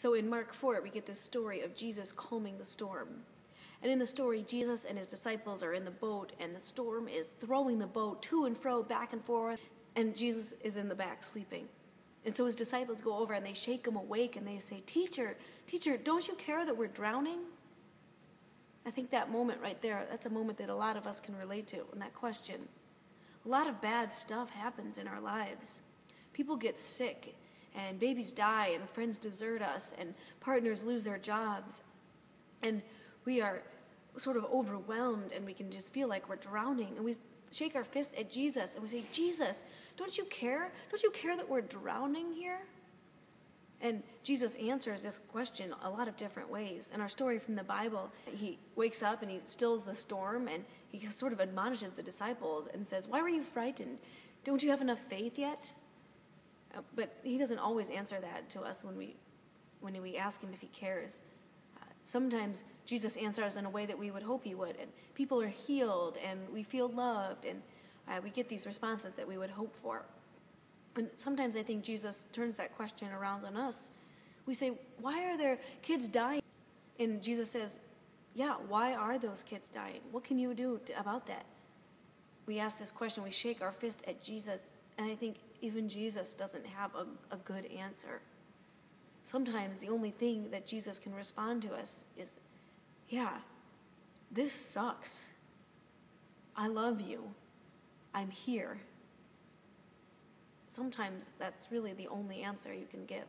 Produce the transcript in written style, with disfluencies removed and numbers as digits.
So in Mark 4, we get this story of Jesus calming the storm. And in the story, Jesus and his disciples are in the boat, and the storm is throwing the boat to and fro, back and forth, and Jesus is in the back sleeping. And so his disciples go over and they shake him awake and they say, Teacher, don't you care that we're drowning? I think that moment right there, that's a moment that a lot of us can relate to, and that question. A lot of bad stuff happens in our lives. People get sick, and babies die, and friends desert us, and partners lose their jobs. And we are sort of overwhelmed, and we can just feel like we're drowning. And we shake our fist at Jesus, and we say, Jesus, don't you care? Don't you care that we're drowning here? And Jesus answers this question a lot of different ways. In our story from the Bible, he wakes up and he stills the storm, and he sort of admonishes the disciples and says, why were you frightened? Don't you have enough faith yet? But he doesn't always answer that to us when we ask him if he cares. Sometimes Jesus answers in a way that we would hope he would, and people are healed, and we feel loved, and we get these responses that we would hope for. And sometimes I think Jesus turns that question around on us. We say, why are there kids dying? And Jesus says, yeah, why are those kids dying? What can you do about that? We ask this question, we shake our fist at Jesus, and I think even Jesus doesn't have a good answer. Sometimes the only thing that Jesus can respond to us is, yeah, this sucks. I love you. I'm here. Sometimes that's really the only answer you can give.